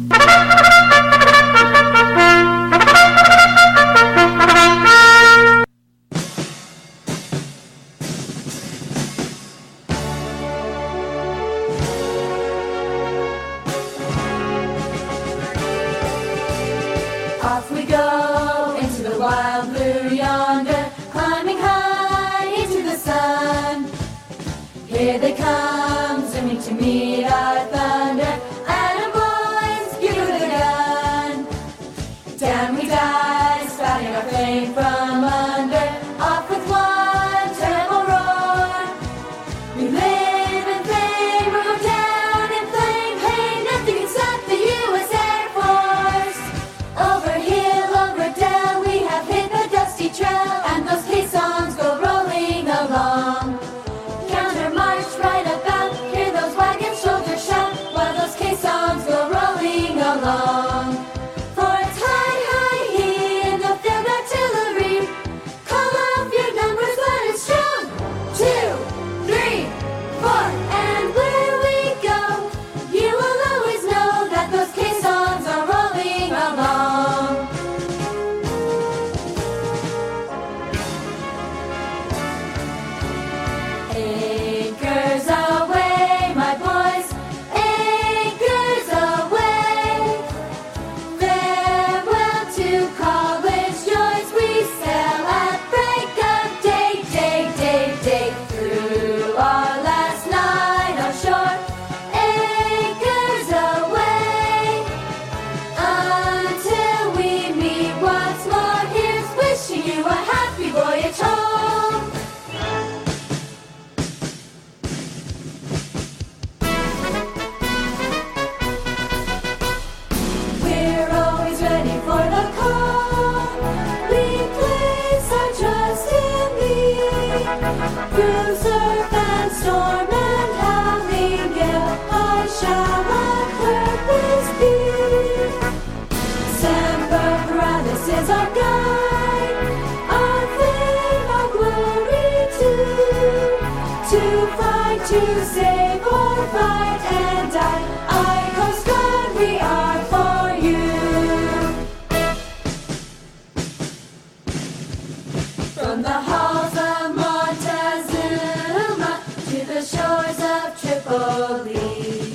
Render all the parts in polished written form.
Off we go into the wild blue yonder, climbing high into the sun. Here they come, zooming to meet our thunder. Atom boys, give her the gun. Down we dive, spouting our flame from under. Off with one terrible roar. We live in flame, or go down in flame. Hey, nothing can stop the U.S. Air Force. Over hill, over down, we have hit the dusty trail, and those caissons go rolling along. Counter march right about, hear those wagon soldiers shout, while those caissons go rolling along. For it's high, high here in the field artillery. Call off your numbers, but it's strong. 2, 3, 4, and where we go, you will always know that those caissons are rolling along. Anchors away, my boys, anchors away. Farewell to college joys, we sail at break of day, day, day, day. Through our last night on shore, anchors away. Until we meet once more, here's wishing you a happy voyage home. We're always ready for the call. We place our trust in thee. Through surf and storm and howling gale, I shall our purpose be. Semper Paratus is our guide, our fame, our glory too. To fight, to save, or fight and die, I Coast Guard, we are for you. From the halls of Montezuma to the shores of Tripoli,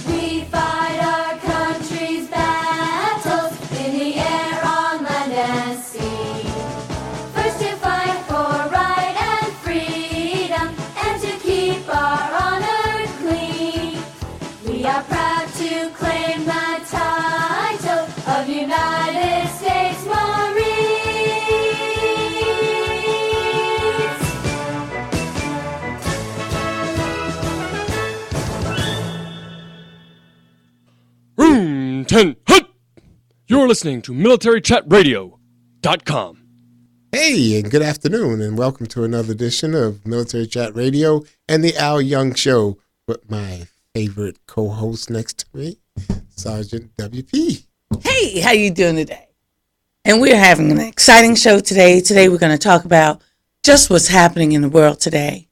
we fight our country's battles in the air, on land and sea. First to fight for right and freedom, and to keep our honor clean. We are proud to claim the title of United States Marines. Room 10 Hut! You're listening to MilitaryChatRadio.com. Hey, and good afternoon, and welcome to another edition of Military Chat Radio and the Al Young Show with my favorite co-host next to me, Sergeant WP. Hey, how you doing today? And we're having an exciting show today. Today we're going to talk about just what's happening in the world today.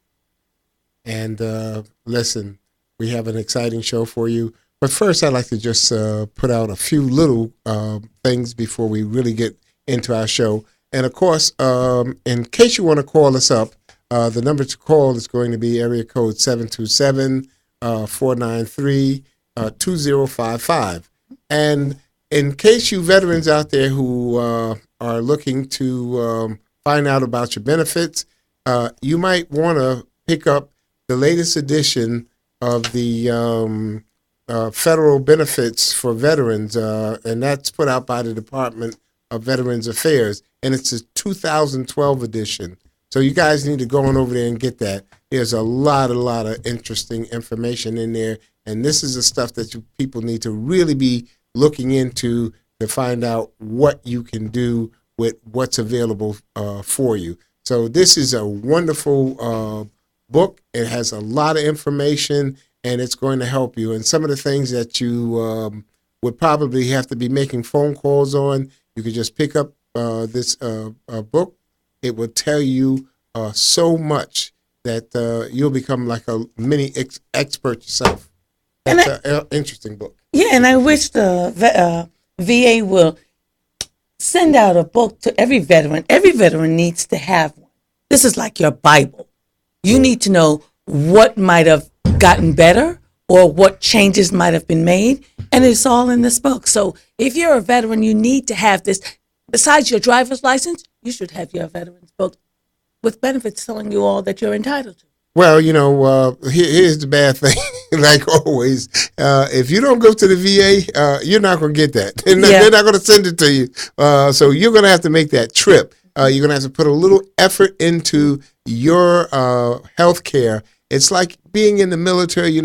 And listen, we have an exciting show for you. But first, I'd like to just put out a few little things before we really get into our show. And of course, in case you want to call us up, the number to call is going to be area code 727-493-2055. And in case you veterans out there who are looking to find out about your benefits, you might want to pick up the latest edition of the federal benefits for veterans, and that's put out by the Department of Veterans Affairs, and it's a 2012 edition. So you guys need to go on over there and get that. There's a lot of interesting information in there, and this is the stuff that people need to really be looking into to find out what you can do with what's available for you. So this is a wonderful book. It has a lot of information, and it's going to help you. And some of the things that you would probably have to be making phone calls on, you could just pick up this book. It will tell you so much that you'll become like a mini expert yourself. It's an interesting book. Yeah, and I wish the VA will send out a book to every veteran. Every veteran needs to have one. This is like your Bible. You need to know what might have gotten better or what changes might have been made, and it's all in this book. So if you're a veteran, you need to have this. Besides your driver's license, you should have your veteran's book with benefits telling you all that you're entitled to. Well, here's the bad thing. Like always, if you don't go to the VA, you're not going to get that. They're not going to send it to you. So you're going to have to make that trip. You're going to have to put a little effort into your health care. It's like being in the military.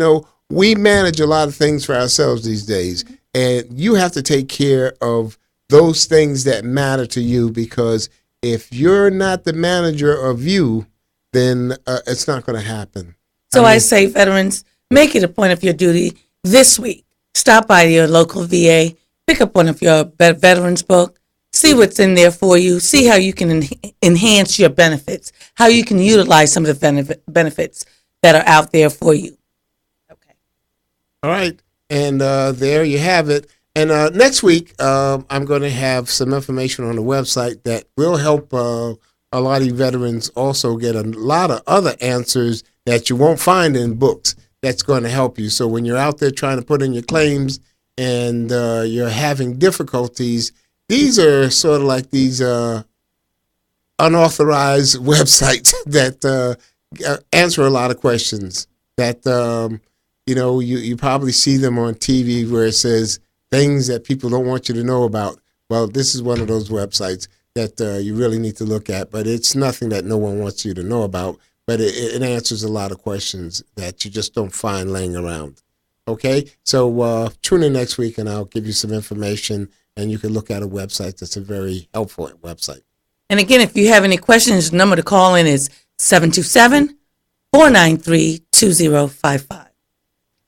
We manage a lot of things for ourselves these days, and you have to take care of those things that matter to you, because if you're not the manager of you, then it's not going to happen. So I say, veterans, make it a point of your duty this week. Stop by your local VA, pick up one of your veterans book, see what's in there for you, see how you can enhance your benefits, how you can utilize some of the benefits that are out there for you. Okay. All right. And there you have it. And next week, I'm going to have some information on the website that will help a lot of you veterans also get a lot of other answers that you won't find in books. That's going to help you. So when you're out there trying to put in your claims and you're having difficulties, these are sort of like these unauthorized websites that answer a lot of questions that, you probably see them on TV where it says things that people don't want you to know about. Well, this is one of those websites that you really need to look at, but it's nothing that no one wants you to know about, but it answers a lot of questions that you just don't find laying around. Okay, so tune in next week and I'll give you some information, and you can look at a website that's a very helpful website. And again, if you have any questions, the number to call in is 727-493-2055.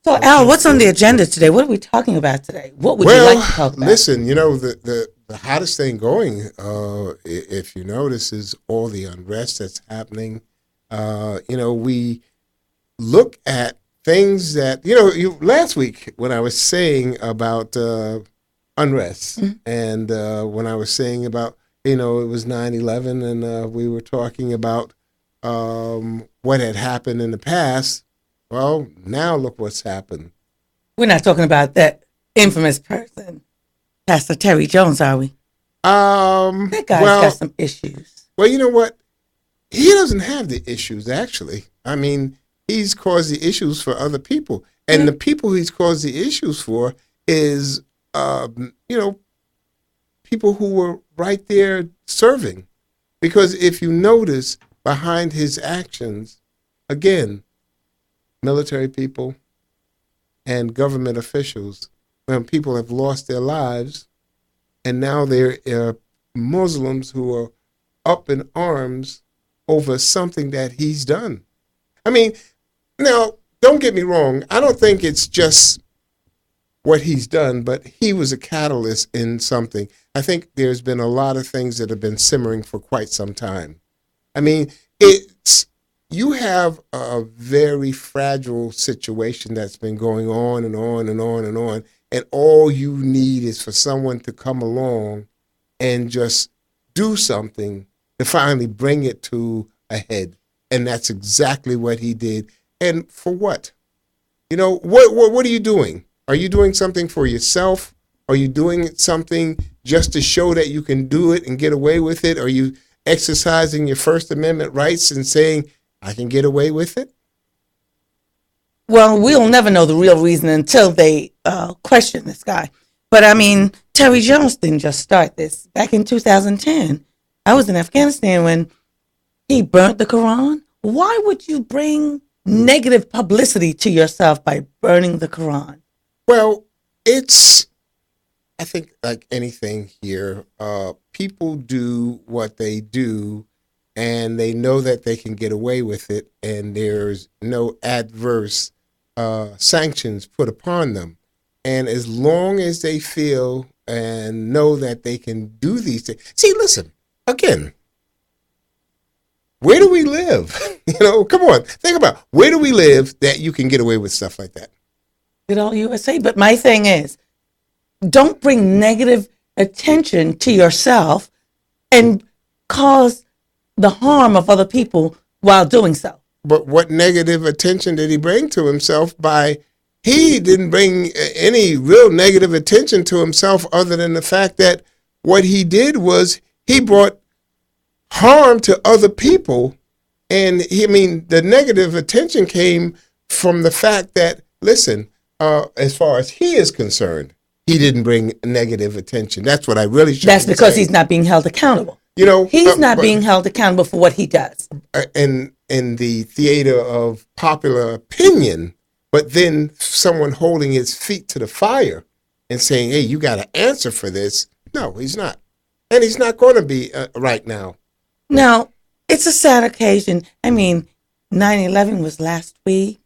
So, Al, what's on the agenda today? What are we talking about today? What would you like to talk about? Listen, the hottest thing going, if you notice, is all the unrest that's happening. We look at things that, last week when I was saying about unrest, and when I was saying about, it was 9/11, and we were talking about what had happened in the past. Well, now look what's happened. We're not talking about that infamous person, Pastor Terry Jones, are we? That guy's got some issues. Well, you know what? He doesn't have the issues, actually. I mean, he's caused the issues for other people. And the people he's caused the issues for is, people who were right there serving. Because if you notice, behind his actions, again, military people and government officials, when people have lost their lives, and now there are Muslims who are up in arms over something that he's done. I mean, now, don't get me wrong. I don't think it's just what he's done, but he was a catalyst in something. I think there's been a lot of things that have been simmering for quite some time. I mean, you have a very fragile situation that's been going on and on and on and on, and all you need is for someone to come along and just do something to finally bring it to a head. And that's exactly what he did. And for what? What are you doing? Are you doing something for yourself? Are you doing something just to show that you can do it and get away with it? Are you exercising your First Amendment rights and saying, I can get away with it? Well, we'll never know the real reason until they question this guy. But I mean, Terry Jones didn't just start this. Back in 2010, I was in Afghanistan when he burnt the Quran. Why would you bring negative publicity to yourself by burning the Quran? Well, I think like anything here, people do what they do, and they know that they can get away with it, and there's no adverse sanctions put upon them. And as long as they feel and know that they can do these things. See, listen, again, where do we live? Come on, think about, where do we live that you can get away with stuff like that? Good old USA. But my thing is, don't bring negative attention to yourself and cause the harm of other people while doing so. But what negative attention did he bring to himself by? He didn't bring any real negative attention to himself other than the fact that what he did was he brought harm to other people. And the negative attention came from the fact that, listen, as far as he is concerned, he didn't bring negative attention. That's what I really should. That's because he's not being held accountable. He's not being held accountable for what he does. In the theater of popular opinion, but then someone holding his feet to the fire and saying, hey, you got to answer for this. No, he's not. And he's not going to be right now. Now, it's a sad occasion. 9/11 was last week.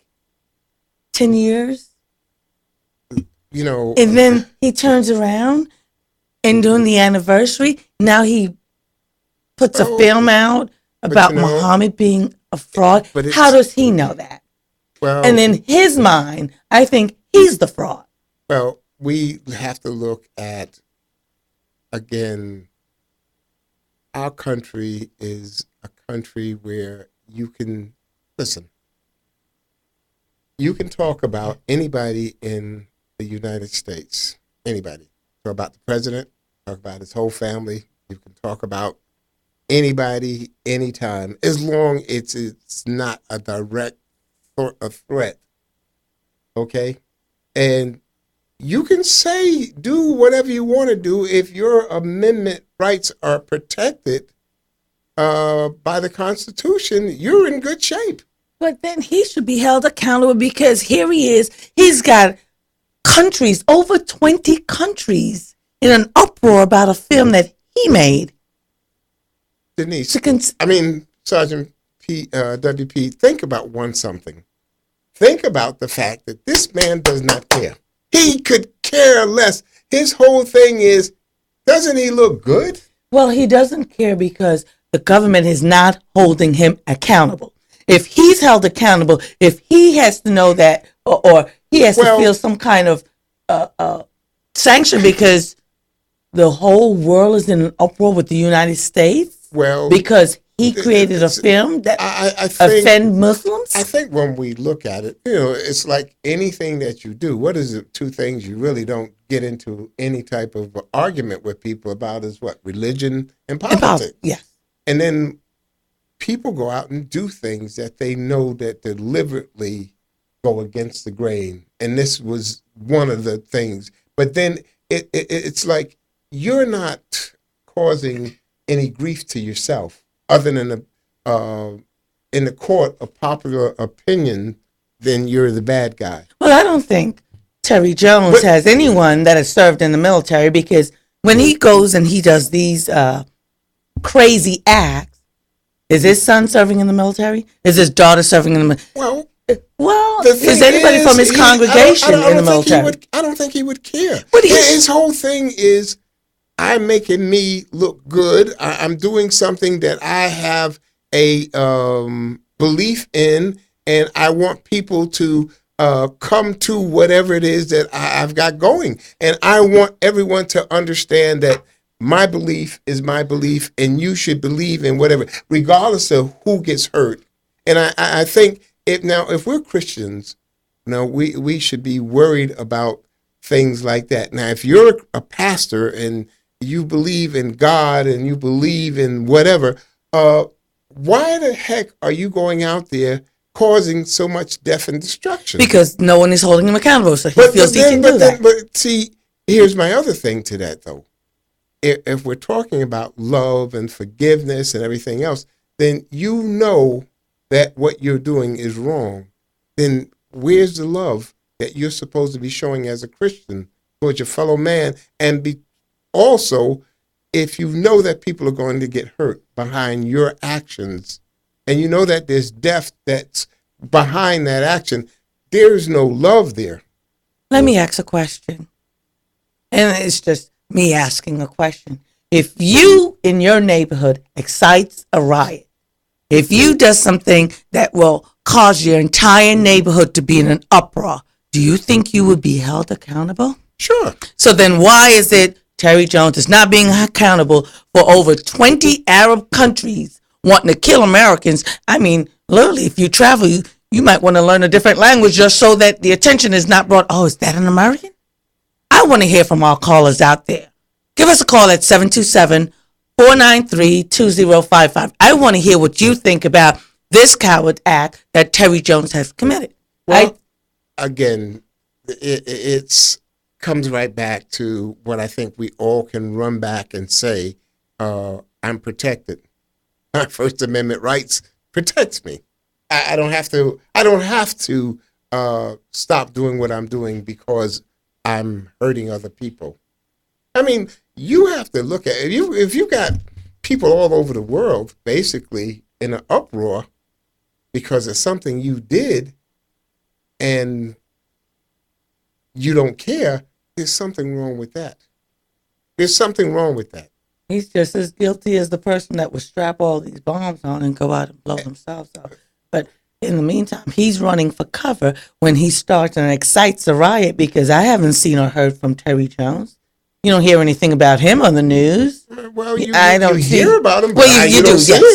10 years. And then he turns around and during the anniversary, now he puts a film out about Muhammad being a fraud. How does he know that? Well, and in his mind, I think he's the fraud. Well, we have to look at, again, our country is a country where you can, listen, you can talk about anybody in the United States, anybody. Talk about the president, talk about his whole family. You can talk about anybody, anytime, as long as it's not a direct threat. Okay? And you can do whatever you want to do if your amendment rights are protected by the Constitution. You're in good shape. But then he should be held accountable because here he is. He's got countries, over 20 countries, in an uproar about a film that he made. Denise, Sergeant WP, think about something. Think about the fact that this man does not care. He could care less. His whole thing is, doesn't he look good? Well, he doesn't care because the government is not holding him accountable. If he's held accountable, if he has to know that, or he has to feel some kind of sanction because the whole world is in an uproar with the United States, because he created a film that offend Muslims. I think when we look at it, it's like anything that you do. What is the two things you really don't get into any type of argument with people about is what? Religion and politics. Yes. And then people go out and do things that they know that deliberately go against the grain. And this was one of the things. But then it's like you're not causing any grief to yourself other than in the court of popular opinion, then you're the bad guy. Well, I don't think Terry Jones has anyone that has served in the military because when he goes and he does these crazy acts, is his son serving in the military? Is his daughter serving in the military? Well, is anybody from his congregation in the military? I don't think he would care. But his whole thing is, I'm making me look good. I'm doing something that I have a belief in, and I want people to come to whatever it is that I've got going. And I want everyone to understand that my belief is my belief, and you should believe in whatever, regardless of who gets hurt. And I think if we're Christians, we should be worried about things like that. Now, if you're a pastor and you believe in God and you believe in whatever, why the heck are you going out there causing so much death and destruction? Because no one is holding him accountable, so he feels he can do that. But see, here's my other thing to that, though. If we're talking about love and forgiveness and everything else, then you know that what you're doing is wrong. Then where's the love that you're supposed to be showing as a Christian towards your fellow man? And also, if you know that people are going to get hurt behind your actions, and you know that there's death that's behind that action, there's no love there. Let me ask a question. And it's just me asking a question. If you in your neighborhood excites a riot, if you does something that will cause your entire neighborhood to be in an uproar, do do you think you would be held accountable? Sure. So then why is it Terry Jones is not being accountable for over 20 Arab countries wanting to kill Americans? I mean, literally, if you travel, you might want to learn a different language just so that the attention is not brought, oh, is that an American? I want to hear from our callers out there. Give us a call at 727-493-2055. I want to hear what you think about this coward act that Terry Jones has committed. Well, again, it's comes right back to what I think we all can run back and say, I'm protected. My First Amendment rights protects me. I don't have to stop doing what I'm doing because I'm hurting other people. I mean, you have to look at if you got people all over the world basically in an uproar because of something you did and you don't care, there's something wrong with that. There's something wrong with that. He's just as guilty as the person that would strap all these bombs on and go out and blow themselves up. But in the meantime, he's running for cover when he starts and excites a riot because I haven't seen or heard from Terry Jones. You don't hear anything about him on the news. Well, you see hear about him. Well, you do.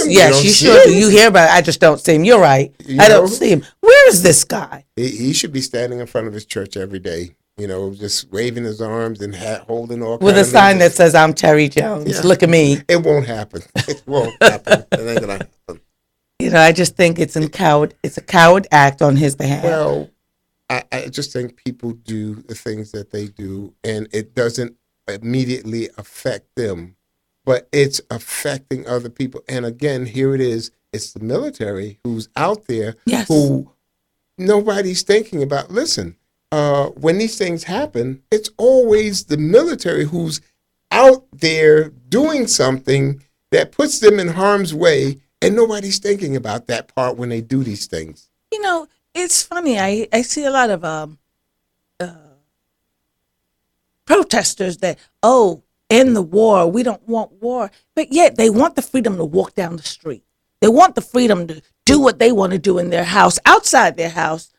Yes, you sure do. You hear about it. I just don't see him. You're right. I don't see him. Where is this guy? He should be standing in front of his church every day. Just waving his arms and holding all with a sign that says, I'm Terry Jones. Yeah. Look at me. It won't happen. It won't happen. It ain't going to happen. I just think it's a coward act on his behalf. Well, I just think people do the things that they do, and it doesn't immediately affect them, but it's affecting other people. And again, here it is. It's the military who's out there who nobody's thinking about. Listen, when these things happen, it's always the military who's out there doing something that puts them in harm's way, and nobody's thinking about that part when they do these things. It's funny. I see a lot of protesters that, end the war. We don't want war. But yet they want the freedom to walk down the street. They want the freedom to do what they want to do in their house, outside their house.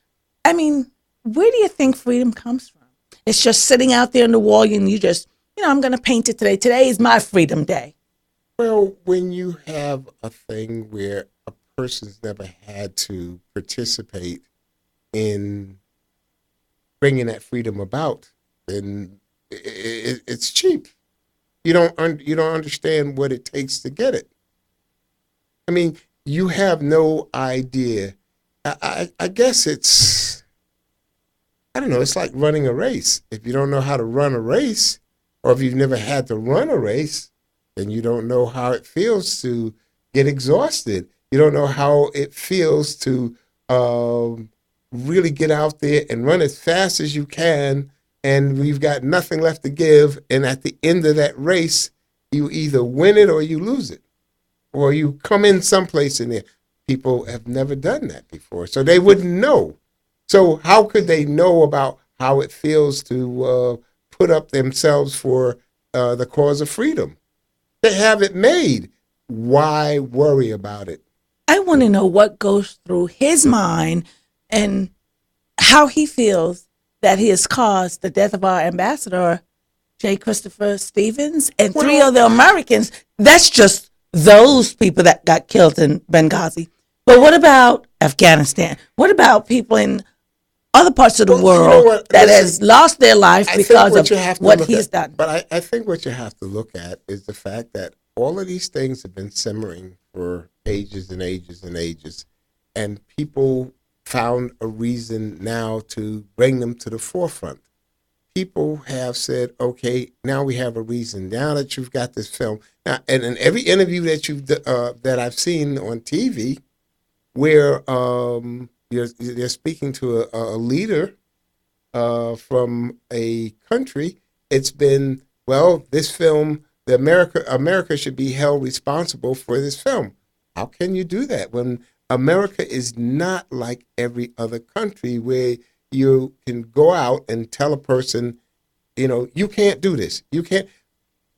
I mean, where do you think freedom comes from? It's just sitting out there in the wall and you just, I'm going to paint it today. Today is my freedom day. Well, when you have a thing where a person's never had to participate in bringing that freedom about, then it's cheap. You don't understand what it takes to get it. I mean, you have no idea. I guess it's, I don't know, it's like running a race. If you don't know how to run a race, or if you've never had to run a race, then you don't know how it feels to get exhausted. You don't know how it feels to really get out there and run as fast as you can, and we've got nothing left to give. And at the end of that race, you either win it or you lose it, or you come in someplace in there. People have never done that before, so they wouldn't know. So how could they know about how it feels to put up themselves for the cause of freedom? They have it made. Why worry about it? I want to know what goes through his mind and how he feels that he has caused the death of our ambassador, J. Christopher Stevens, and 3 other Americans. That's just those people that got killed in Benghazi. But what about Afghanistan? What about people in other parts of the world that has lost their life because of what he's done? But I think what you have to look at is the fact that all of these things have been simmering for ages and ages and ages, and people found a reason now to bring them to the forefront. People have said, okay, now we have a reason. Now that you've got this film, now, and in every interview that I've seen on TV, where they're speaking to a leader from a country, it's been, well, this film, America should be held responsible for this film. How can you do that when America is not like every other country where you can go out and tell a person, you can't do this. You can't.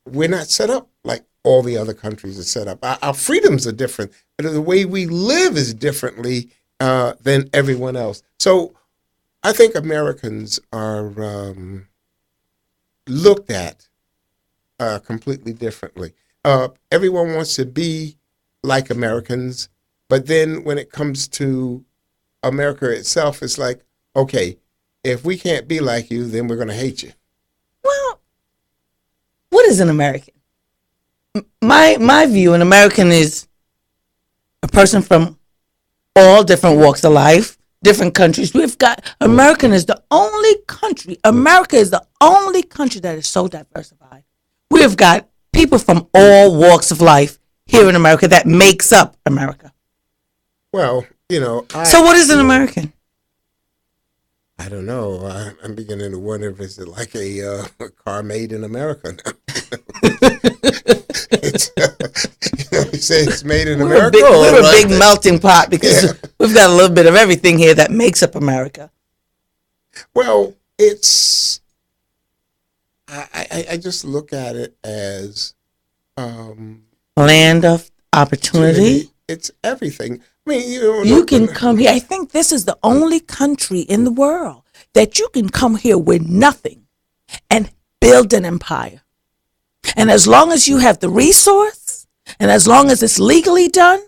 We're not set up like all the other countries are set up. Our freedoms are different. The way we live is differently than everyone else. So I think Americans are looked at completely differently. Everyone wants to be like Americans, but then when it comes to America itself, it's like, okay, if we can't be like you, then we're going to hate you. Well, what is an American? My view, an American is a person from all different walks of life, different countries. America is the only country that is so diversified. We've got people from all walks of life here in America that makes up America. Well, So what is an American? I don't know. I'm beginning to wonder if it's like a car made in America now. You say it's made in America. We're a big melting pot because we've got a little bit of everything here that makes up America. Well, I just look at it as Land of opportunity. It's everything. I mean, You can come here. I think this is the only country in the world that you can come here with nothing and build an empire. And as long as you have the resource and as long as it's legally done.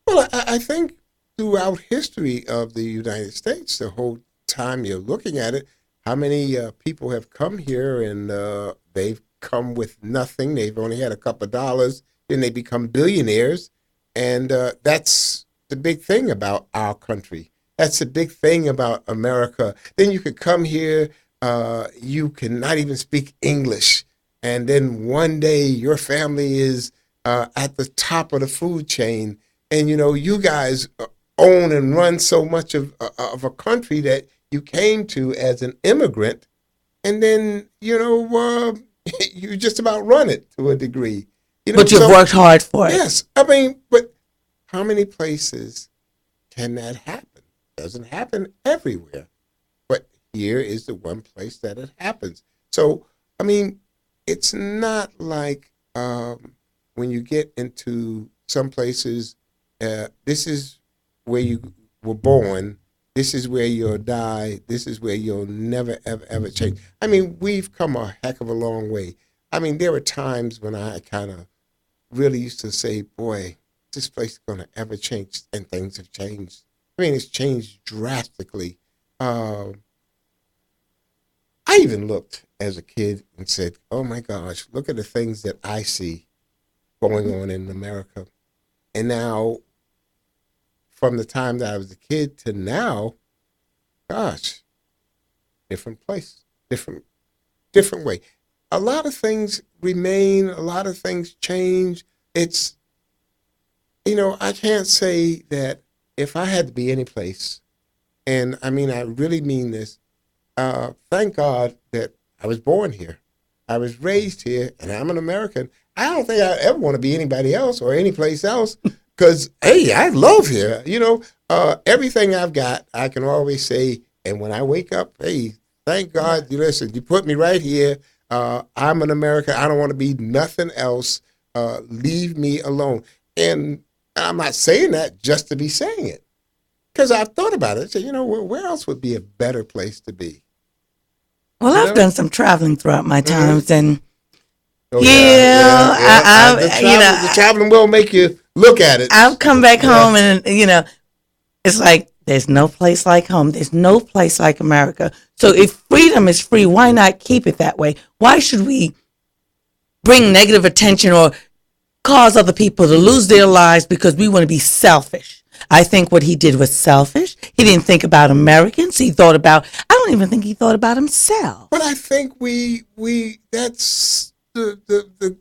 Well, I think throughout history of the United States, the whole time you're looking at it, how many people have come here and they've come with nothing. They've only had a couple of dollars. Then they become billionaires. And that's the big thing about our country. That's the big thing about America. Then you could come here, you cannot even speak English. And then one day your family is at the top of the food chain. And, you guys own and run so much of a country that you came to as an immigrant. And then, you just about run it to a degree. But you've worked hard for it. Yes. I mean, but how many places can that happen? It doesn't happen everywhere. But here is the one place that it happens. So, I mean, it's not like when you get into some places, this is where you were born, this is where you'll die, this is where you'll never, ever, ever change. I mean, we've come a heck of a long way. I mean, there were times when I kind of really used to say, boy, this place is going to ever change, and things have changed. I mean, it's changed drastically. I even looked as a kid and said, oh my gosh, look at the things that I see going on in America. And now, from the time that I was a kid to now, gosh, different place, different way. A lot of things remain, a lot of things change. It's, I can't say that if I had to be any place, and I mean, I really mean this, thank God that I was born here. I was raised here, and I'm an American. I don't think I ever want to be anybody else or any place else because, hey, I love here. Everything I've got, I can always say, and when I wake up, hey, thank God, listen, you put me right here. I'm an American. I don't want to be nothing else. Leave me alone. And I'm not saying that just to be saying it, because I've thought about it. So, where else would be a better place to be? Well, I've done some traveling throughout my times, and The traveling will make you look at it. I've come back home, and it's like there's no place like home. There's no place like America. So if freedom is free, why not keep it that way? Why should we bring negative attention or cause other people to lose their lives because we want to be selfish? I think what he did was selfish. He didn't think about Americans. I don't even think he thought about himself. But I think that's the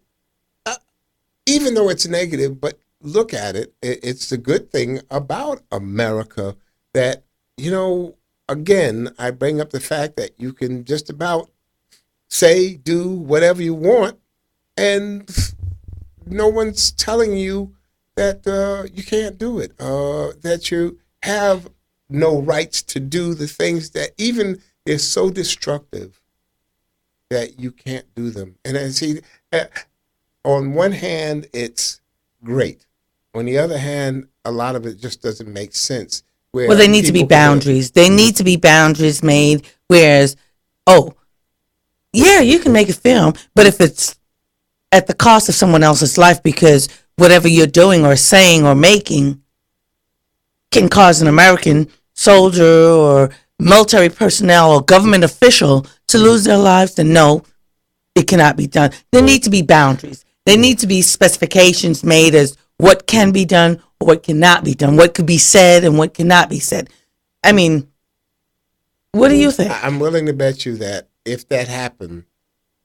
even though it's negative, but look at it, it's the good thing about America that, again, I bring up the fact that you can just about say, do whatever you want, and no one's telling you that you can't do it, that you have no rights to do the things that even they're so destructive that you can't do them. And I see, on one hand, it's great. On the other hand, a lot of it just doesn't make sense where Well, there need to be people can- boundaries. There need to be boundaries made. Whereas, yeah, you can make a film, but if it's at the cost of someone else's life, because whatever you're doing or saying or making can cause an American soldier or military personnel or government official to lose their lives, then no, it cannot be done. There need to be boundaries. There need to be specifications made as what can be done or what cannot be done, what could be said and what cannot be said. I mean, what do you think? I'm willing to bet you that if that happened,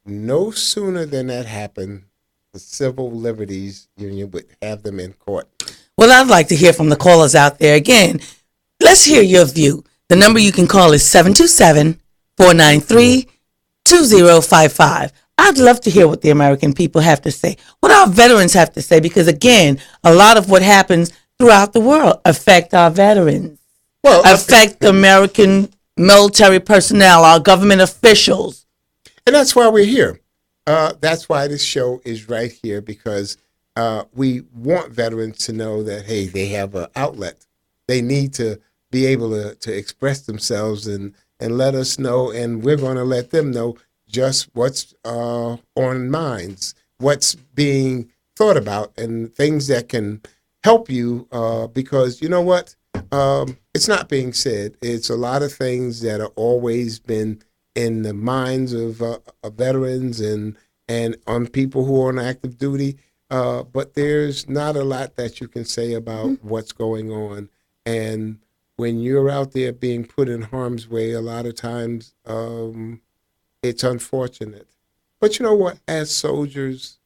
no sooner than that happened, the Civil Liberties Union would have them in court. Well, I'd like to hear from the callers out there. Again, let's hear your view. The number you can call is 727-493-2055. I'd love to hear what the American people have to say, what our veterans have to say, because, again, a lot of what happens throughout the world affect our veterans, affect American military personnel, our government officials. And that's why we're here. That's why this show is right here, because we want veterans to know that, hey, they have an outlet. They need to be able to express themselves and let us know, and we're going to let them know just what's on minds, what's being thought about, and things that can help you, because you know what? It's not being said. It's a lot of things that have always been in the minds of veterans and on people who are on active duty, but there's not a lot that you can say about what's going on. And when you're out there being put in harm's way, a lot of times it's unfortunate. But you know what? As soldiers,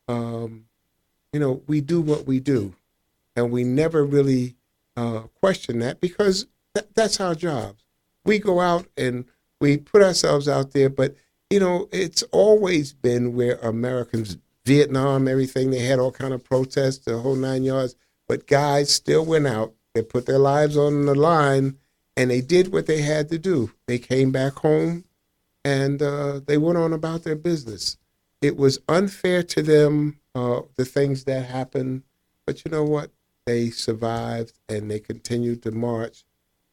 we do what we do, and we never really question that, because that's our jobs. We go out and we put ourselves out there, but it's always been where Americans, Vietnam, everything, they had all kind of protests, the whole 9 yards, but guys still went out. They put their lives on the line, and they did what they had to do. They came back home, and they went on about their business. It was unfair to them, the things that happened, but you know what? They survived, and they continued to march,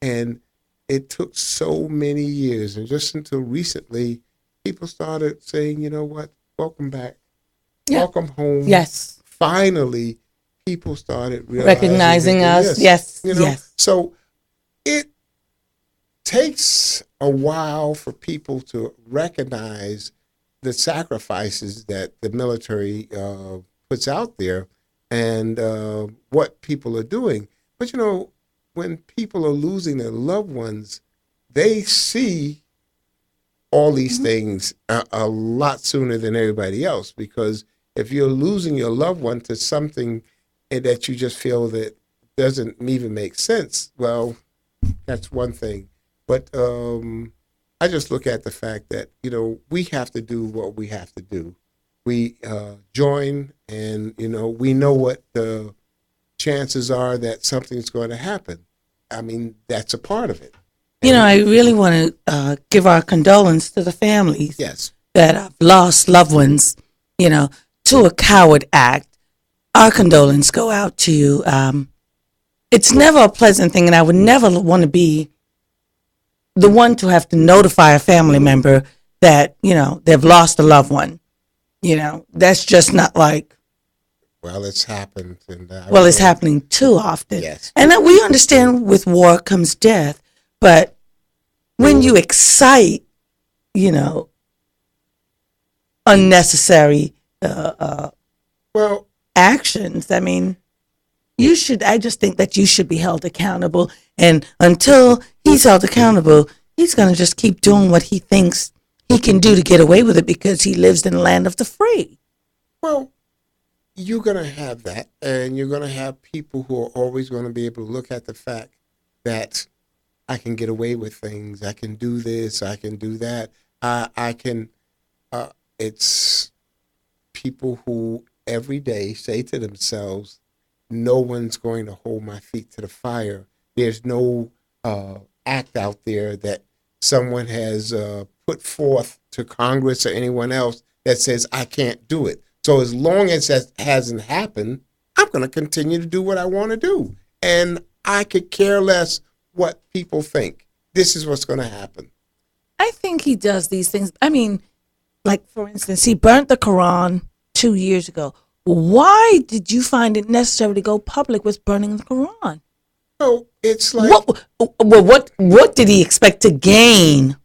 and it took so many years, and just until recently, people started saying, you know what, welcome back, welcome home. Yes. Finally, people started recognizing us. Yes. Yes. So it takes a while for people to recognize the sacrifices that the military puts out there and what people are doing. But, when people are losing their loved ones, they see all these things a lot sooner than everybody else, because if you're losing your loved one to something that you just feel that doesn't even make sense, well, that's one thing. But I just look at the fact that, we have to do what we have to do. We join, and, we know what the chances are that something's going to happen. I mean, that's a part of it. I really want to give our condolence to the families that have lost loved ones, to a coward act. Our condolence go out to you. It's never a pleasant thing, and I would never want to be the one to have to notify a family member that, they've lost a loved one. That's just not like. Well, it's happened. And it's happening too often. Yes. And we understand with war comes death, but when you excite, unnecessary actions, I mean, I just think that you should be held accountable. And until he's held accountable, he's going to just keep doing what he thinks he can do to get away with it, because he lives in the land of the free. Well, you're going to have that, and you're going to have people who are always going to be able to look at the fact that I can get away with things. I can do this. I can do that. I can. It's people who every day say to themselves, no one's going to hold my feet to the fire. There's no act out there that someone has put forth to Congress or anyone else that says I can't do it. So as long as that hasn't happened, I'm going to continue to do what I want to do. And I could care less what people think. This is what's going to happen. I think he does these things. I mean, like, for instance, he burnt the Quran 2 years ago. Why did you find it necessary to go public with burning the Quran? So it's like, What did he expect to gain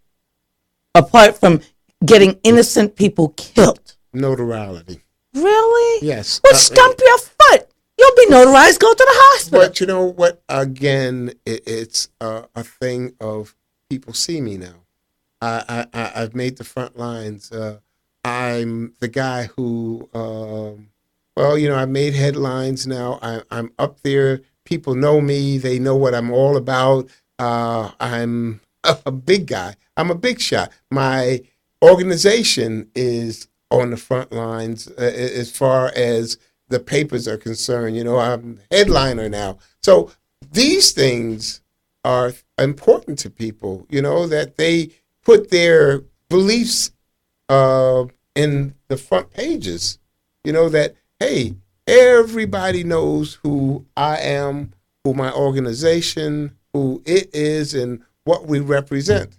apart from getting innocent people killed? notoriety. Really? Yes. Well, stump your foot. You'll be notarized. Go to the hospital. But you know what? Again, it's a thing of people see me now. I've made the front lines. I'm the guy who, I made headlines now. I'm up there. People know me. They know what I'm all about. I'm a big guy. I'm a big shot. My organization is on the front lines as far as the papers are concerned. I'm headliner now. So these things are important to people, that they put their beliefs in the front pages, that, hey, everybody knows who I am, who my organization, who it is, and what we represent.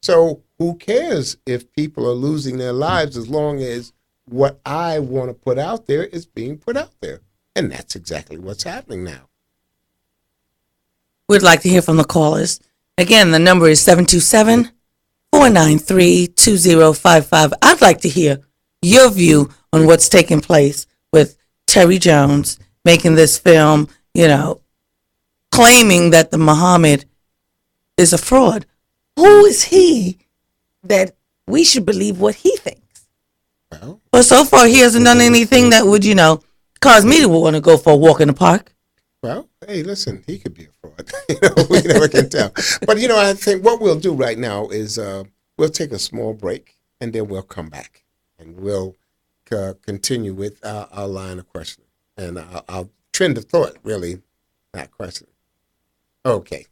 So who cares if people are losing their lives as long as what I want to put out there is being put out there? And that's exactly what's happening now. We'd like to hear from the callers. Again, the number is 727-493-2055. I'd like to hear your view on what's taking place with Terry Jones making this film, claiming that the Muhammad is a fraud. Who is he that we should believe what he thinks? Well, so far he hasn't done anything that would, cause me to want to go for a walk in the park. Well, hey, listen, he could be a fraud. We never can tell. But, I think what we'll do right now is we'll take a small break, and then we'll come back, and we'll continue with our line of questioning. And our trend of thought, really, not questioning. Okay.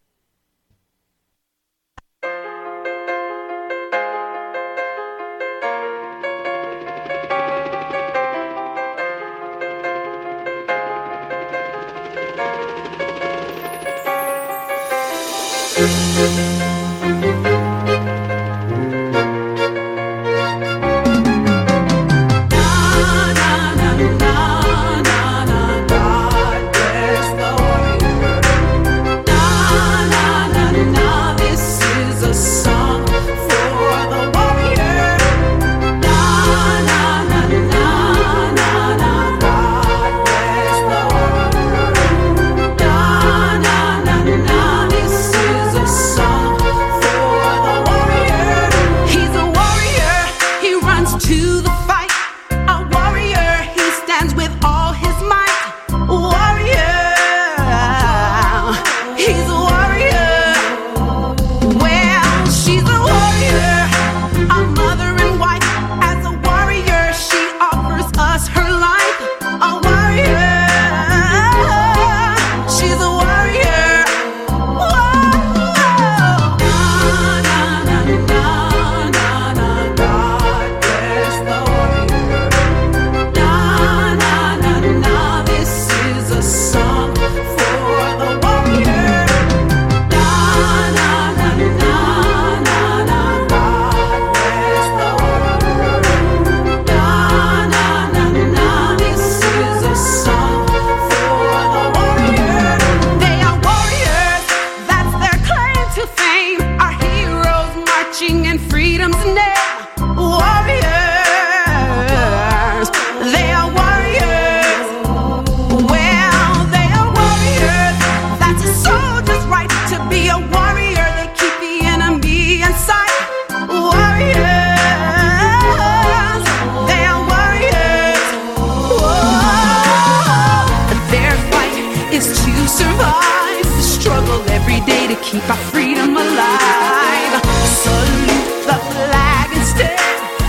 Keep our freedom alive. Salute the flag instead.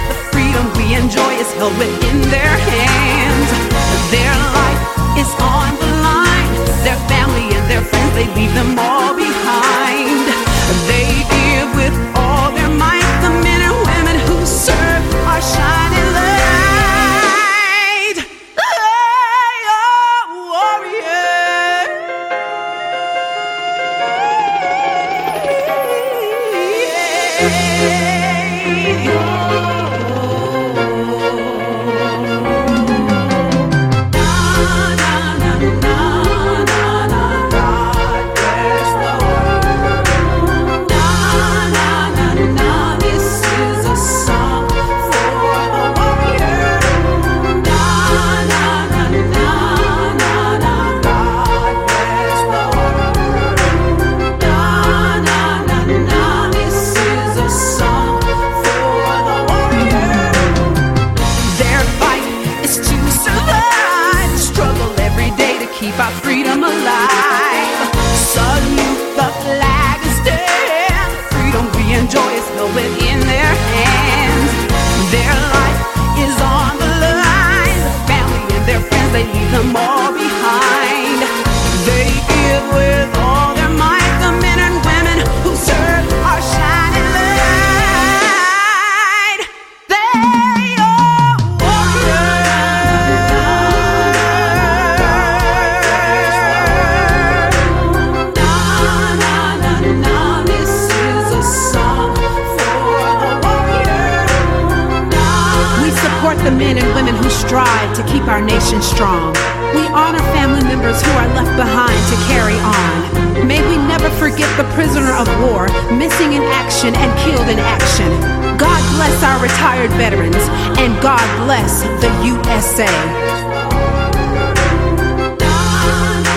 The freedom we enjoy is held within their hands. Their life is on the line. Their family and their friends, they leave them all behind. They give with all their might. The men and women who serve our shining light. They are warriors. as they leave them all behind. They give with all their might, the men and women who serve our shining light. They are warriors. Na na na na, this is a song for the warrior. We support the men and women who strive to keep our nation strong. We honor family members who are left behind to carry on. May we never forget the prisoner of war, missing in action and killed in action. God bless our retired veterans, and God bless the USA.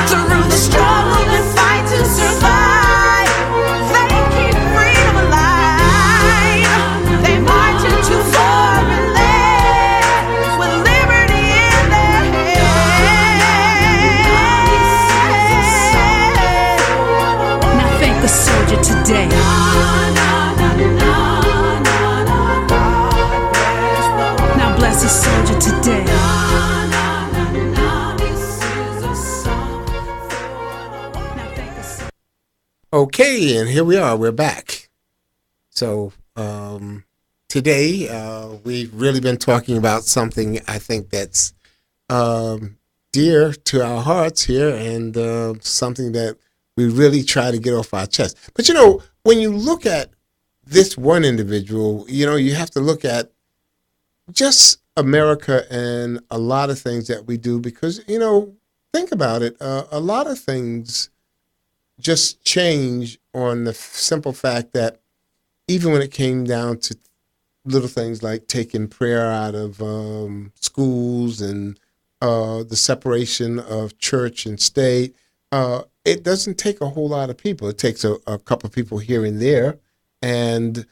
Through the struggle and fight to survive, they keep freedom alive. They march into foreign land with liberty in their hands. Now thank the soldier today. Now bless the soldier today. Now thank the soldier. Okay, and here we are. We're back. So today we've really been talking about something I think that's dear to our hearts here, and something that we really try to get off our chest. But when you look at this one individual, you have to look at just America and a lot of things that we do, because think about it. A lot of things just change on the simple fact that even when it came down to little things like taking prayer out of schools and the separation of church and state, it doesn't take a whole lot of people. It takes a couple of people here and there. And,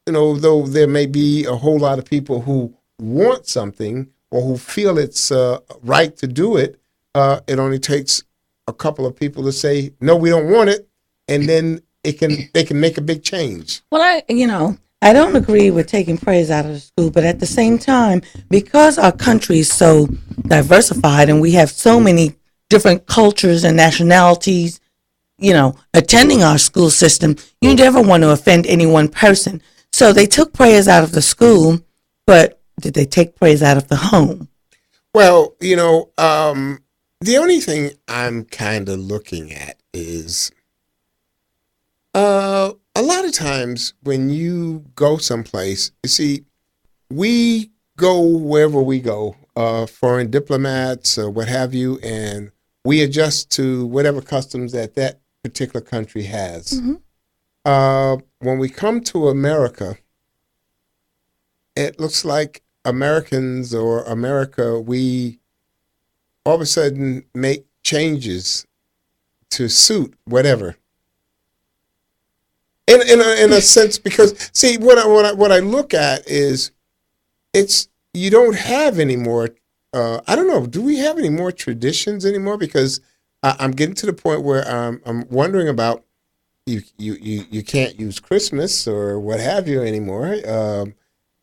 though there may be a whole lot of people who want something or who feel it's right to do it, it only takes a couple of people to say, no, we don't want it. And then they can make a big change. Well, I don't agree with taking praise out of the school, but at the same time, because our country is so diversified and we have so many different cultures and nationalities, attending our school system, you never want to offend any one person. So they took praise out of the school, but did they take praise out of the home? Well, the only thing I'm kind of looking at is a lot of times when you go someplace, you see, we go wherever we go, foreign diplomats or what have you, and we adjust to whatever customs that particular country has. Mm-hmm. When we come to America, it looks like Americans or America, we all of a sudden make changes to suit whatever. In a sense, because see, what I look at is, you don't have any more. I don't know. Do we have any more traditions anymore? Because I'm getting to the point where I'm wondering about you can't use Christmas or what have you anymore.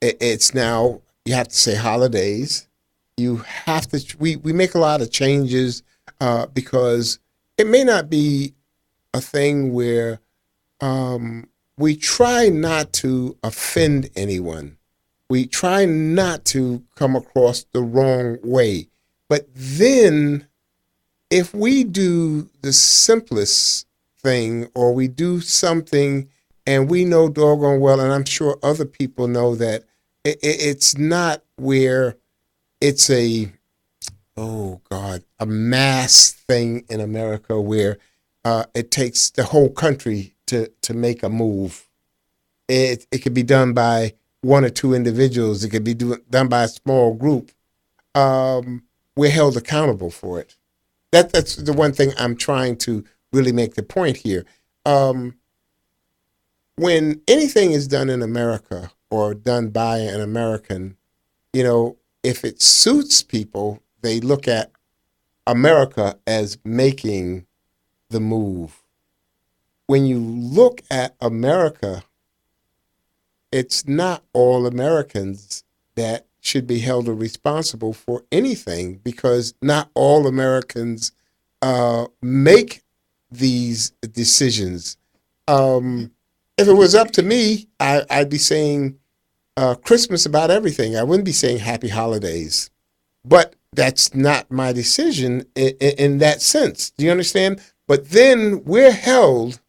It's now you have to say holidays. You have to. We make a lot of changes because it may not be a thing where we try not to offend anyone. We try not to come across the wrong way. But then if we do the simplest thing, or we do something and we know doggone well, and I'm sure other people know that it's not where it's a mass thing in America where it takes the whole country to make a move. It could be done by one or two individuals. It could be done by a small group. We're held accountable for it. That's the one thing I'm trying to really make the point here. When anything is done in America or done by an American, if it suits people, they look at America as making the move. When you look at America, it's not all Americans that should be held responsible for anything because not all Americans make these decisions. If it was up to me, I'd be saying Christmas about everything. I wouldn't be saying Happy Holidays. But that's not my decision in that sense. Do you understand? But then we're held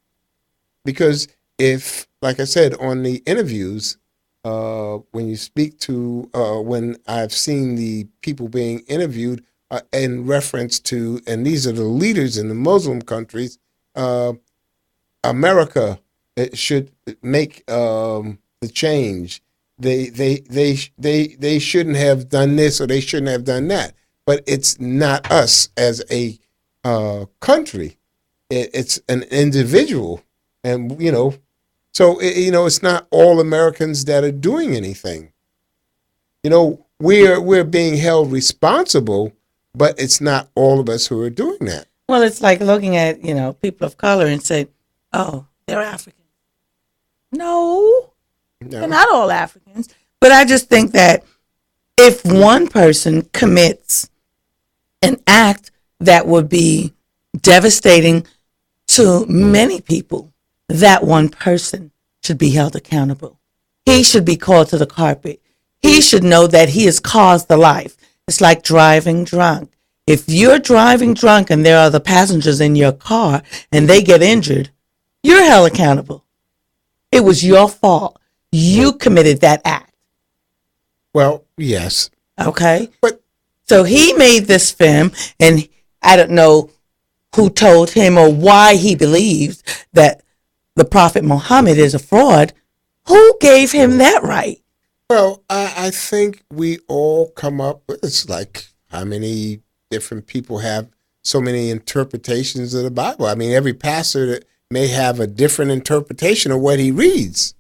because if, like I said, on the interviews, when you speak to, when I've seen the people being interviewed in reference to, and these are the leaders in the Muslim countries, America should make the change. They shouldn't have done this or they shouldn't have done that. But it's not us as a country. It's an individual, and so it's not all Americans that are doing anything. We're being held responsible, but it's not all of us who are doing that. Well, it's like looking at, people of color and say, oh, they're African. No, they're not all Africans. But I just think that if one person commits an act that would be devastating to many people, that one person should be held accountable. He should be called to the carpet. He should know that he has caused the life. It's like driving drunk. If you're driving drunk and there are the passengers in your car and they get injured, you're held accountable. It was your fault. You committed that act. Well, yes. Okay? But so he made this film, and I don't know who told him or why he believes that the Prophet Muhammad is a fraud. Who gave him that right? Well, I think we all come up with, it's like how many different people have so many interpretations of the Bible. I mean, every pastor may have a different interpretation of what he reads.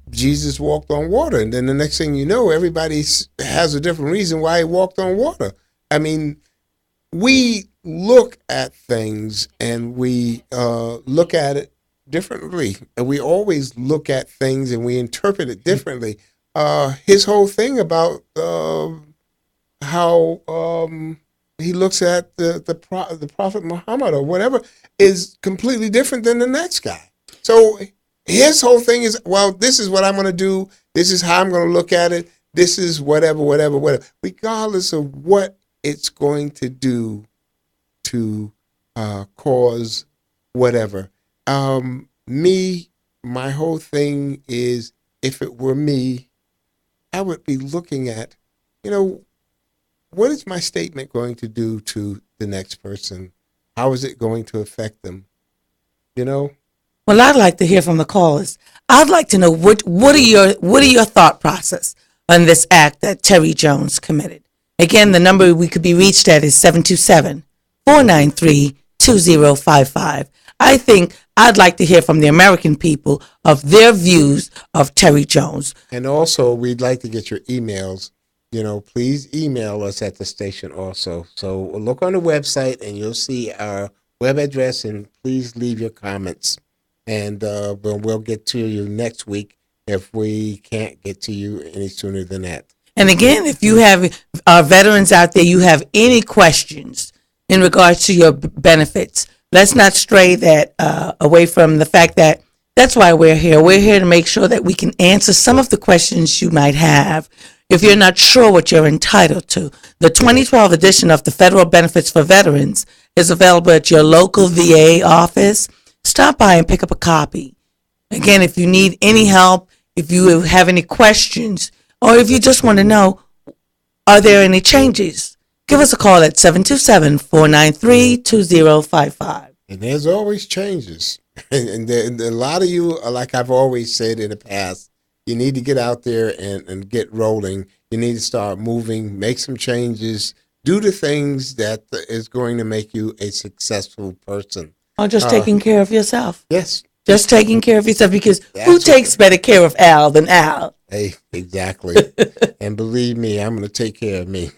Jesus walked on water, and then the next thing you know, everybody has a different reason why he walked on water. I mean, we look at things and we look at it differently, and we always look at things and we interpret it differently. His whole thing about how he looks at the Prophet Muhammad or whatever is completely different than the next guy. So his whole thing is, well, this is what I'm going to do. This is how I'm going to look at it. This is whatever, regardless of what it's going to do to cause whatever. My whole thing is, if it were me, I would be looking at, what is my statement going to do to the next person? How is it going to affect them? Well, I'd like to hear from the callers. I'd like to know what are your thought process on this act that Terry Jones committed. Again, the number we could be reached at is 727-493-2055. I think I'd like to hear from the American people of their views of Terry Jones. And also, we'd like to get your emails. Please email us at the station also. So look on the website and you'll see our web address, and please leave your comments. And we'll get to you next week if we can't get to you any sooner than that. And again, if you have our veterans out there, you have any questions in regards to your benefits, let's not stray that away from the fact that that's why we're here. We're here to make sure that we can answer some of the questions you might have if you're not sure what you're entitled to. The 2012 edition of the Federal Benefits for Veterans is available at your local VA office. Stop by and pick up a copy. Again, if you need any help, if you have any questions, or if you just want to know, are there any changes? Give us a call at 727-493-2055. And there's always changes. And a lot of you, like I've always said in the past, you need to get out there and get rolling. You need to start moving, make some changes, do the things that is going to make you a successful person. Or just taking care of yourself. Yes. Just taking care of yourself, because who takes better care of Al than Al? Hey, exactly. And believe me, I'm going to take care of me.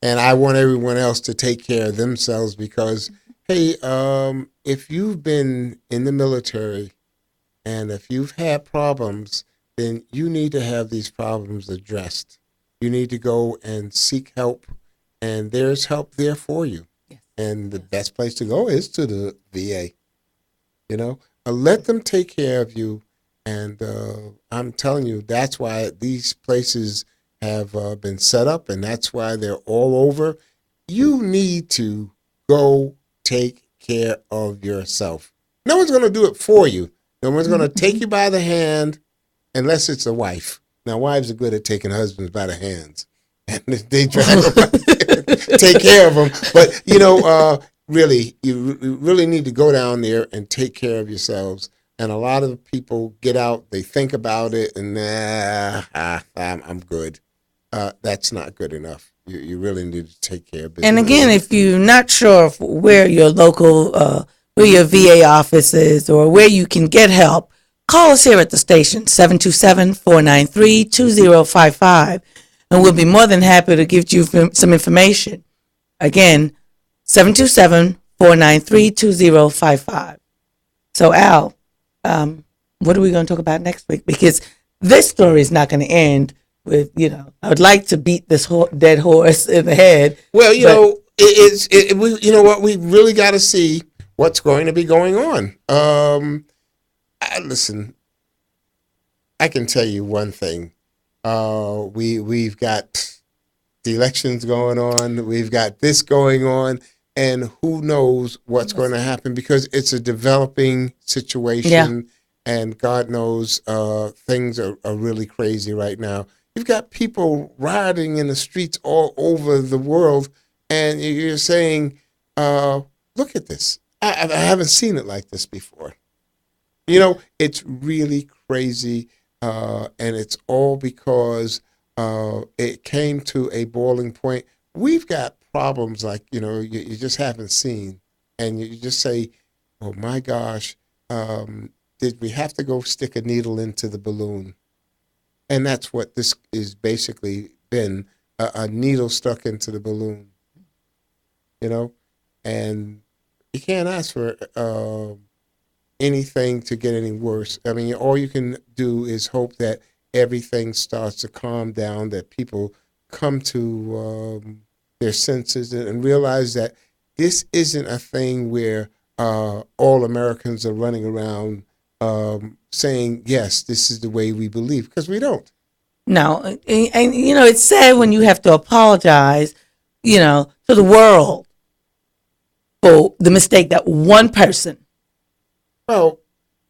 And I want everyone else to take care of themselves because, hey, if you've been in the military and if you've had problems, then you need to have these problems addressed. You need to go and seek help, and there's help there for you. Yes. And the best place to go is to the VA. You know, let them take care of you. And I'm telling you, that's why these places have been set up, and that's why they're all over. You need to go take care of yourself. No one's going to do it for you. No one's going to take you by the hand unless it's a wife. Now, wives are good at taking husbands by the hands, and they drag them take care of them. But, you know, really, you really need to go down there and take care of yourselves. And a lot of people get out, they think about it, and I'm good. That's not good enough. You really need to take care of business. And again, if you're not sure of where your local, where your VA office is or where you can get help, call us here at the station, 727-493-2055, and we'll be more than happy to give you some information. Again, 727-493-2055. So, Al, what are we going to talk about next week? Because this story is not going to end with, you know, I would like to beat this dead horse in the head. Well, you know, you know what? We really got to see what's going to be going on. Listen, I can tell you one thing. We've got the elections going on. We've got this going on. And who knows what's going to happen, because it's a developing situation. Yeah. And God knows things are really crazy right now. You've got people rioting in the streets all over the world, and you're saying, look at this. I haven't seen it like this before. You know, it's really crazy, and it's all because it came to a boiling point. We've got problems like, you know, you just haven't seen, and you just say, oh my gosh, did we have to go stick a needle into the balloon? And that's what this is basically been, a needle stuck into the balloon, you know? And you can't ask for anything to get any worse. I mean, all you can do is hope that everything starts to calm down, that people come to their senses and realize that this isn't a thing where all Americans are running around saying, yes, this is the way we believe, because we don't. No, and you know, it's sad when you have to apologize, you know, to the world for the mistake that one person, well,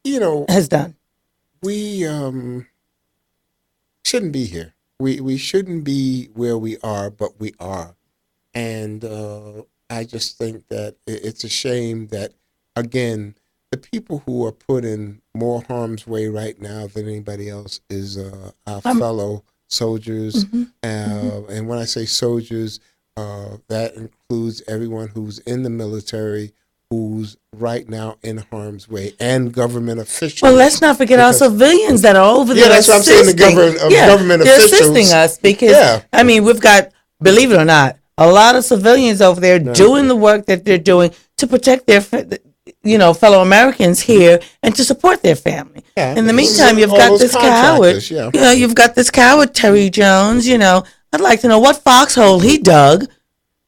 you know, has done. We shouldn't be here. We shouldn't be where we are, but we are. And I just think that it's a shame that, again, the people who are put in more harm's way right now than anybody else is our fellow soldiers. Mm-hmm. And when I say soldiers, that includes everyone who's in the military, who's right now in harm's way, and government officials. Well, let's not forget our civilians that are over there. Yeah, that's what I'm saying. The government they're officials assisting us because, I mean, we've got, believe it or not, a lot of civilians over there doing the work that they're doing to protect their, you know, fellow Americans here and to support their family. Yeah. In the meantime, you've got this coward. Yeah. You know, you've got this coward, Terry Jones. You know, I'd like to know what foxhole he dug,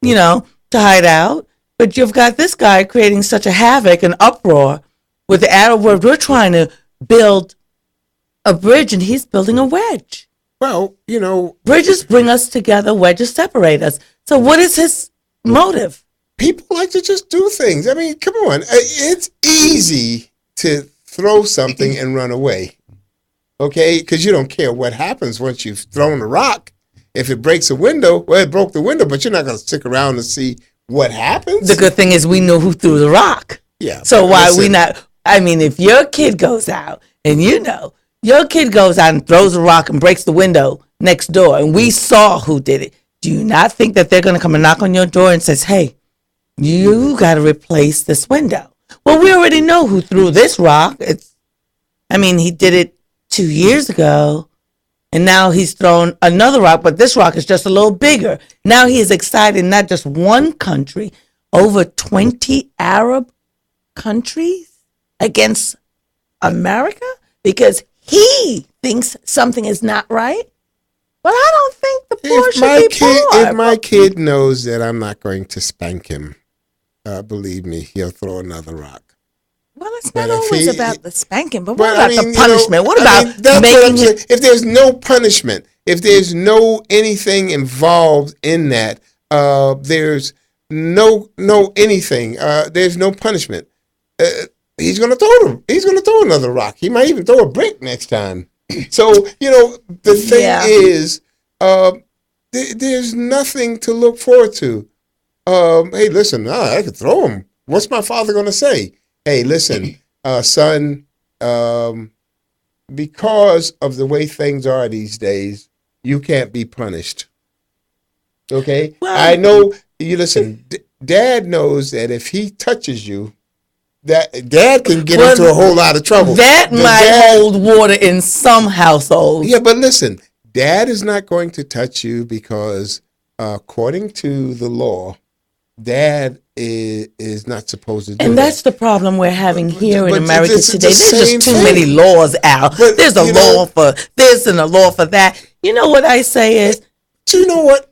you know, to hide out. But you've got this guy creating such a havoc and uproar with the Arab world. We're trying to build a bridge, and he's building a wedge. Well, you know, bridges bring us together, wedges separate us. So what is his motive? People like to just do things. I mean, come on. It's easy to throw something and run away, okay? Because you don't care what happens once you've thrown a rock. If it breaks a window, well, it broke the window, but you're not going to stick around and see what happens. The good thing is we know who threw the rock. Yeah. So why are we not? I mean, if your kid goes out and you know, your kid goes out and throws a rock and breaks the window next door and we saw who did it, do you not think that they're going to come and knock on your door and says, hey, you got to replace this window? Well, we already know who threw this rock. He did it 2 years ago, and now he's thrown another rock, but this rock is just a little bigger. Now he is excited, not just one country, over 20 Arab countries against America because he thinks something is not right, well, I don't think the poor If should my be kid, poor. if my kid knows that I'm not going to spank him, believe me, he'll throw another rock. Well, it's But not if always he- about the spanking, but Well, what about the punishment? What about that's what I'm making saying. it? If there's no punishment, if there's no anything involved in that, there's no anything. There's no punishment. He's gonna throw another rock. He might even throw a brick next time. So the thing Yeah. is, there's nothing to look forward to. Hey, listen, I could throw him. What's my father gonna say? Hey, listen, son, because of the way things are these days, you can't be punished. Okay? Well- I know, you listen, Dad knows that if he touches you, that Dad can get Well, into a whole lot of trouble. That The might dad- hold water in some households. Yeah, but listen, Dad is not going to touch you because, according to the law, Dad is not supposed to do And that. that's the problem we're having here in but America it's the today. There's same just too thing. many laws out. But, There's a you know- law for this and a law for that. You know what I say is, So you know what?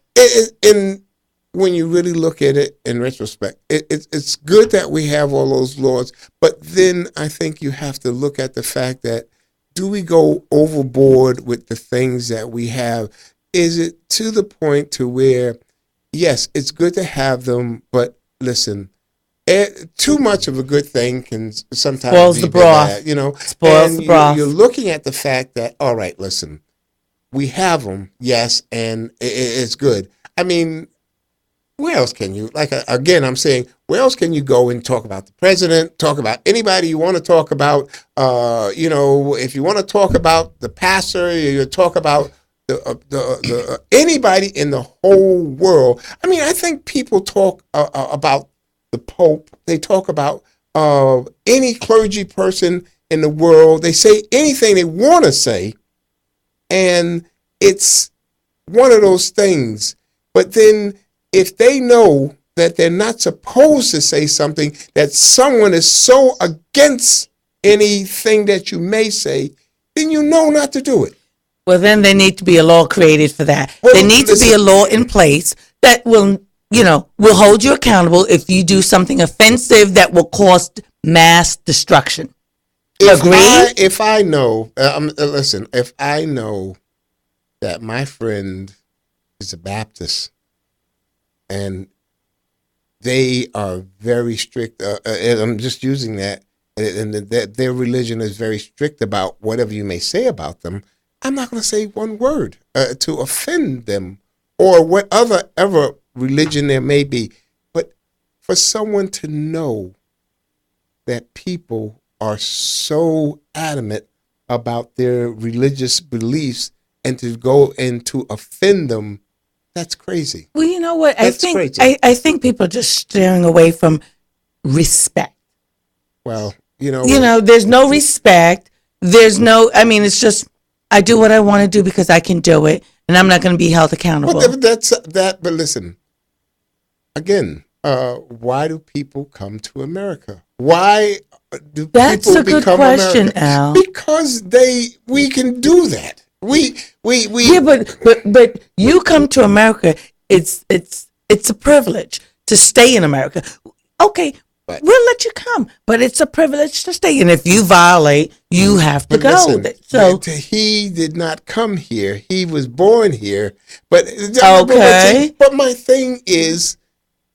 When you really look at it in retrospect, it's good that we have all those laws, but then I think you have to look at the fact that, do we go overboard with the things that we have? Is it to the point to where, yes, it's good to have them, but listen, too much of a good thing can sometimes Spoils be the broth. bad, Spoils and the broth. You're looking at the fact that, all right, listen, we have them, yes, and it's good. I mean, where else can you, again, I'm saying, where else can you go and talk about the president, talk about anybody you want to talk about? If you want to talk about the pastor, you talk about the anybody in the whole world. I mean, I think people talk about the Pope. They talk about any clergy person in the world. They say anything they want to say. And it's one of those things. But then if they know that they're not supposed to say something, that someone is so against anything that you may say, then you know not to do it. well, then there needs to be a law created for that. Well, there needs to be a listen. law in place that will hold you accountable if you do something offensive that will cause mass destruction. Agree? If I know, listen, if I know that my friend is a Baptist and they are very strict, and I'm just using that, and that their religion is very strict about whatever you may say about them, I'm not going to say one word to offend them or what ever religion there may be. But for someone to know that people are so adamant about their religious beliefs and to go and to offend them, that's crazy. Well, you know what? That's crazy. I think people are just steering away from respect. Well, There's no respect. There's no, it's just, I do what I want to do because I can do it, and I'm not going to be held accountable. But that's that. But listen, again, why do people come to America? Why do That's people a good become question, American? Al. Because we can do that. We Yeah, but you come to America. It's a privilege to stay in America. Okay, But- we'll let you come, but it's a privilege to stay. And if you violate, you have to But go. listen, So he did not come here. He was born here. But Okay. But my thing is,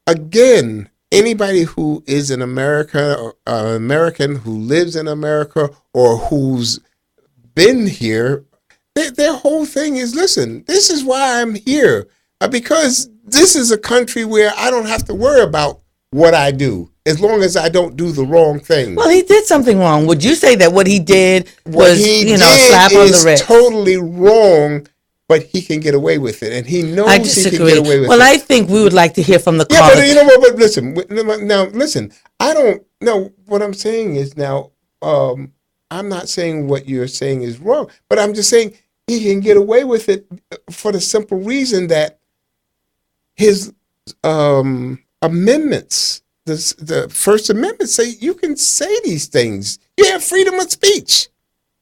again, anybody who is an American who lives in America or who's been here, their whole thing is, listen, this is why I'm here, because this is a country where I don't have to worry about what I do as long as I don't do the wrong thing. well, he did something wrong. Would you say that what he did What was, he did slap on the is wrist? totally wrong, but he can get away with it, and he knows I he can disagree. get away with Well, it. I think we would like to hear from the Yeah, caller. but you know what? But listen, now listen. I don't know what I'm saying is now. I'm not saying what you're saying is wrong, but I'm just saying he can get away with it for the simple reason that his amendments, the First Amendment, say you can say these things. You have freedom of speech.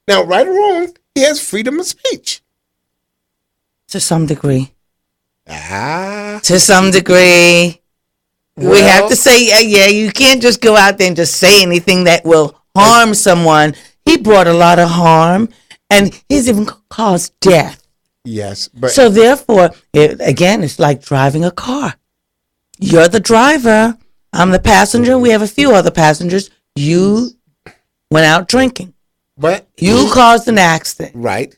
Now, right or wrong, he has freedom of speech. To some degree. Ah, To some degree. We have Well- to say, yeah, you can't just go out there and just say anything that will harm someone. He brought a lot of harm, and he's even caused death. yes, but So therefore, again, it's like driving a car. You're the driver. I'm the passenger. We have a few other passengers. You went out drinking. but You caused an accident. right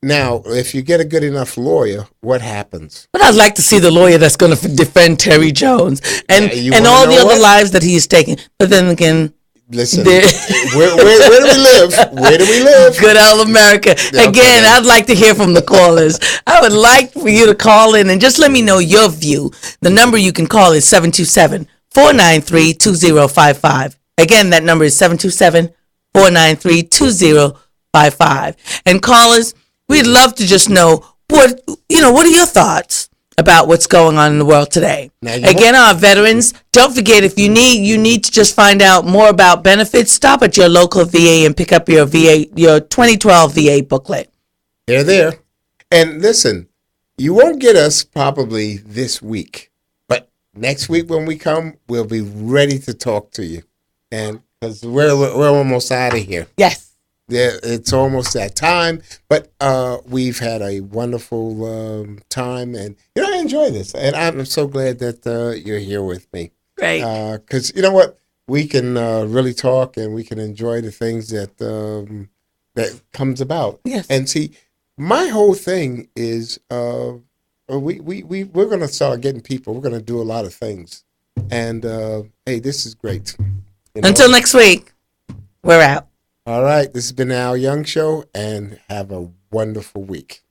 now, if you get a good enough lawyer, what happens? But I'd like to see the lawyer that's going to defend Terry Jones and, Yeah, you and wanna all the know other what? lives that he's taken. But then again, Listen, There- where do we live? Where do we live? good old America. Yeah, Again, okay. I'd like to hear from the callers. I would like for you to call in and just let me know your view. The number you can call is 727-493-2055. Again, that number is 727-493-2055. And callers, we'd love to just know what are your thoughts about what's going on in the world today. Now, you Again, our veterans, don't forget, if you need to just find out more about benefits, stop at your local VA and pick up your 2012 VA booklet. They're there. And listen, you won't get us probably this week, but next week when we come, we'll be ready to talk to you. And because we're almost out of here. Yes. Yeah, it's almost that time, but we've had a wonderful time, and I enjoy this, and I'm so glad that you're here with me. Great. Because you know what, we can really talk, and we can enjoy the things that that comes about. Yes. And see, my whole thing is we're going to start getting people. We're going to do a lot of things, and hey, this is great. You know? Until next week, we're out. All right, this has been Al Young Show, and have a wonderful week.